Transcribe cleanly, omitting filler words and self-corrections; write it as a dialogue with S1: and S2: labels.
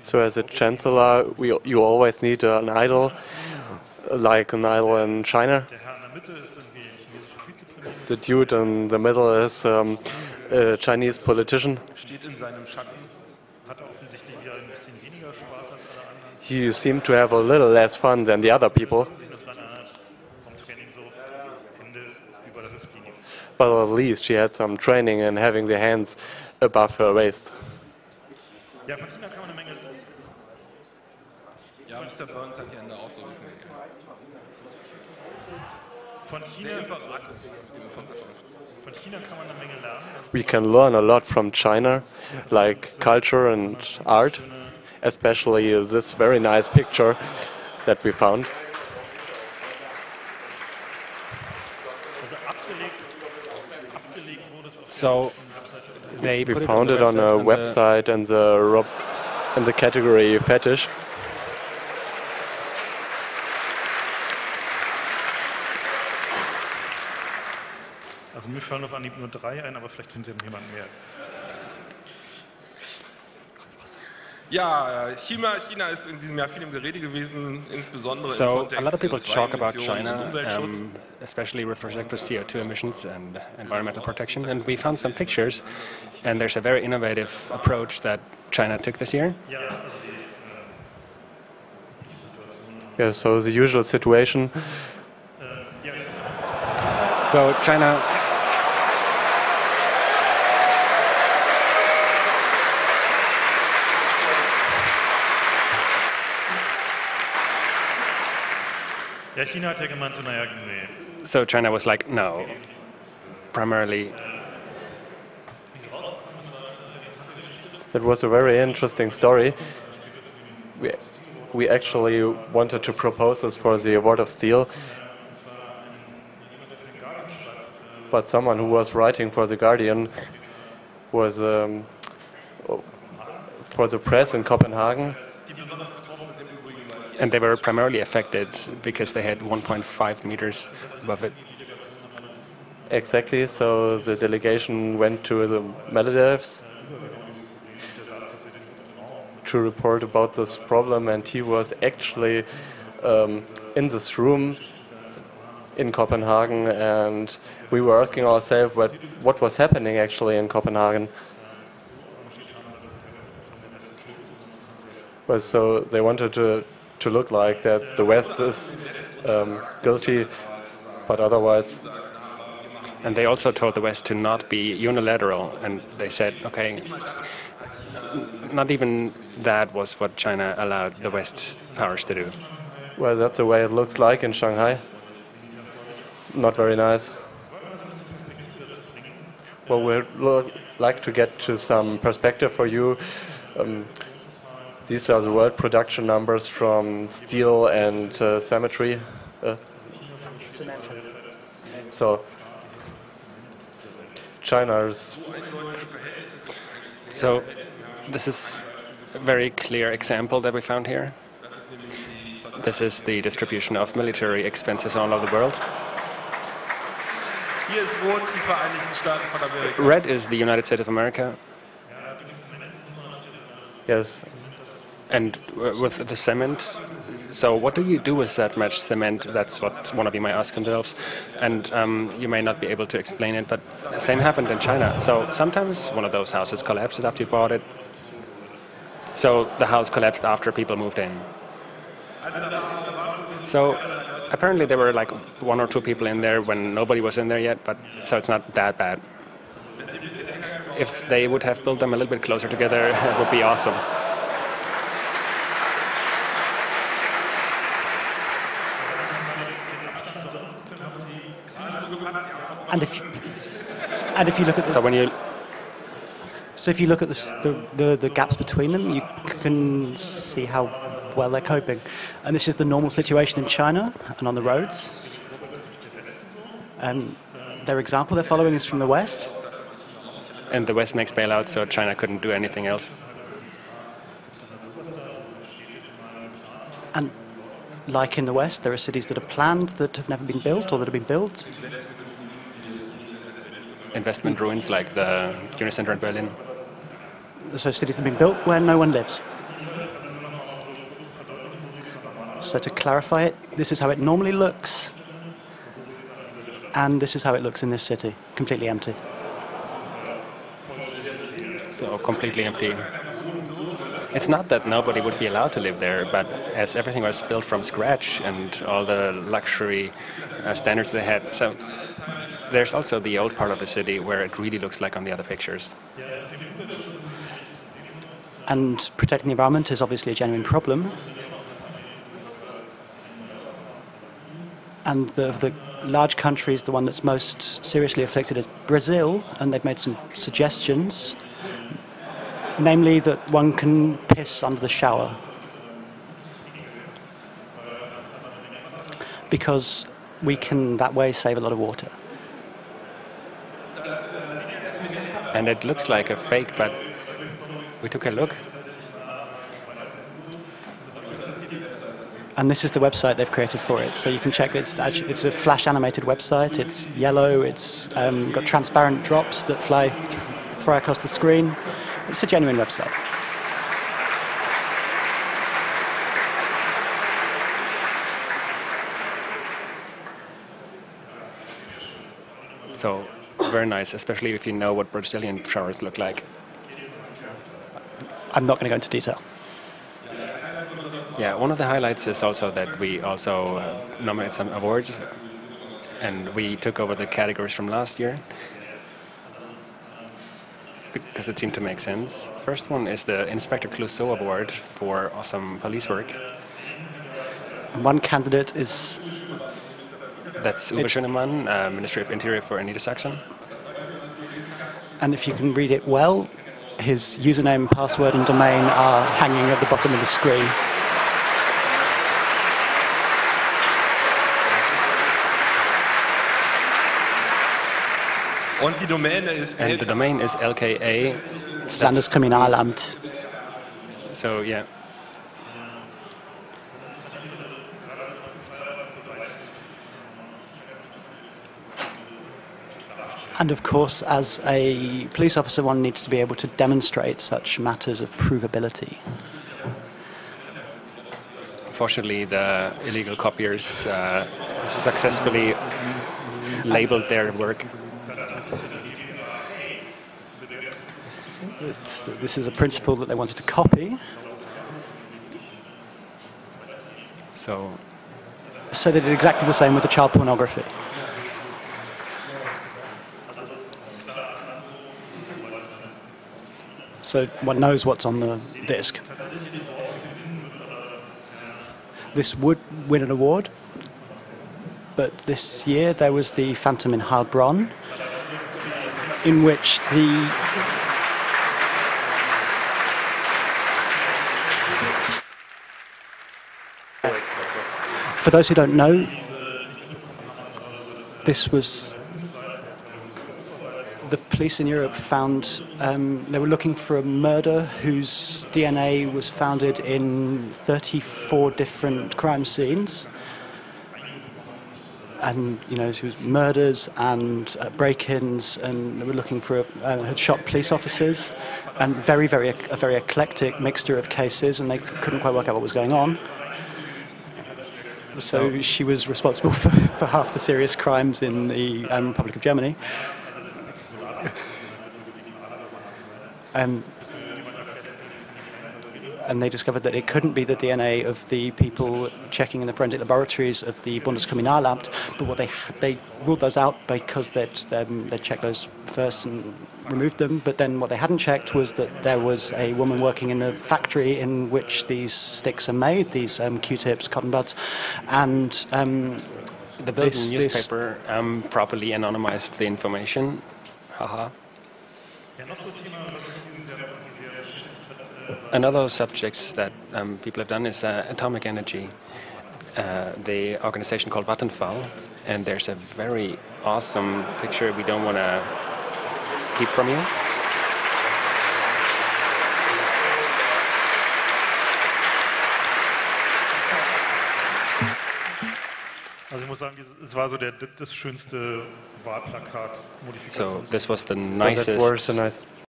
S1: So as a chancellor, you always need an idol, like an idol in China. The dude in the middle is a Chinese politician. He seemed to have a little less fun than the other people. But at least she had some training in having the hands above her waist.
S2: Ja, von China kann man eine Menge. Ja, Mr. Burns hat die Hände auch so ein bisschen gekriegt. Von China kann man eine Menge lernen.
S1: We can learn a lot from China, like culture and art, especially this very nice picture that we found.
S3: So we
S1: found it on a website in the category fetish.
S2: Also mir fallen auf Anhieb nur 3 ein, aber vielleicht findet jemand mehr.
S4: Ja, China ist in diesem Jahr viel im Gerede gewesen, insbesondere im Kontext
S3: a lot of people talk about
S4: CO2-Emissionen und
S3: China,
S4: Umweltschutz.
S3: especially with respect to CO2 emissions and environmental protection. And we found some pictures, and there's a very innovative approach that China took this year.
S1: Yeah, so the usual situation.
S3: So China.
S2: Ja, China hat ja gemeint, so, naja, nee.
S3: So China was like, no, primarily.
S1: That was a very interesting story. We actually wanted to propose this for the Award of Steel, but someone who was writing for The Guardian was for the press in Copenhagen.
S3: And they were primarily affected because they had 1.5 meters above it.
S1: Exactly, so the delegation went to the Maldives to report about this problem, and he was actually in this room in Copenhagen, and we were asking ourselves what was happening actually in Copenhagen. Well, so they wanted to look like that the West is guilty, but otherwise.
S3: And they also told the West to not be unilateral, and they said, okay, not even that was what China allowed the West powers to do.
S1: Well, that's the way it looks like in Shanghai. Not very nice. Well, we'd like to get to some perspective for you. These are the world production numbers from steel and cemetery. So China's.
S3: So this is a very clear example that we found here. This is the distribution of military expenses all over the world.
S4: Hier ist rot die Vereinigten Staaten von Amerika.
S3: Red is the United States of America.
S1: Yes.
S3: And with the cement, so what do you do with that much cement? That's what one of you might ask themselves. And you may not be able to explain it, but the same happened in China. So sometimes one of those houses collapses after you bought it. So the house collapsed after people moved in. So apparently there were like 1 or 2 people in there when nobody was in there yet, but so it's not that bad. If they would have built them a little bit closer together, it would be awesome.
S5: And if you look at the, so if you look at the gaps between them, you can see how well they're coping. And this is the normal situation in China and on the roads. And their example they're following is from the West.
S3: And the West makes bailouts, so China couldn't do anything else.
S5: And like in the West, there are cities that are planned that have never been built or that have been built.
S3: Investment ruins like the Unity Center in Berlin.
S5: So cities have been built where no one lives. So to clarify it, this is how it normally looks, and this is how it looks in this city, completely empty.
S3: So completely empty. It's not that nobody would be allowed to live there, but as everything was built from scratch and all the luxury standards they had, so there's also the old part of the city where it really looks like on the other pictures.
S5: And protecting the environment is obviously a genuine problem. And the large countries, the one that's most seriously afflicted is Brazil, and they've made some suggestions, namely that one can piss under the shower. Because we can that way save a lot of water.
S3: And it looks like a fake, but we took a look.
S5: And this is the website they've created for it. So you can check it's a flash animated website. It's yellow. It's got transparent drops that fly across the screen. It's a genuine website.
S3: So very nice, especially if you know what Brazilian showers look like.
S5: I'm not going to go into detail.
S3: Yeah, one of the highlights is also that we also nominated some awards, and we took over the categories from last year because it seemed to make sense. First one is the Inspector Clouseau Award for awesome police work.
S5: One candidate is...
S3: That's Uwe Schönemann, Ministry of Interior for Niedersachsen.
S5: And if you can read it well, his username, password and domain are hanging at the bottom of the screen.
S4: Und die Domäne ist
S3: and the domain is LKA.
S5: Landeskriminalamt.
S3: So, yeah.
S5: And of course, as a police officer, one needs to be able to demonstrate such matters of provability.
S3: Fortunately, the illegal copiers successfully labeled their work.
S5: This is a principle that they wanted to copy.
S3: So
S5: they did exactly the same with the child pornography. So one knows what's on the disc. This would win an award, but this year there was the Phantom in Heilbronn, in which for those who don't know, this was the police in Europe found, they were looking for a murder whose DNA was founded in 34 different crime scenes. And, you know, it was murders and break-ins, and they were looking for, had shot police officers, and a very eclectic mixture of cases, and they couldn't quite work out what was going on. So she was responsible for half the serious crimes in the Republic of Germany. And they discovered that it couldn't be the DNA of the people checking in the forensic laboratories of the Bundeskriminalamt, but what they ruled those out because they'd checked those first and removed them. But then what they hadn't checked was that there was a woman working in the factory in which these sticks are made, these Q-tips, cotton buds, and
S3: the Belgian newspaper properly anonymized the information. Haha. Another subjects that people have done is atomic energy. The organization called Vattenfall, and there's a very awesome picture we don't want to keep from you.
S2: Also ich muss sagen, es war so das schönste Wahlplakat-Modifikation.
S3: So this was the nicest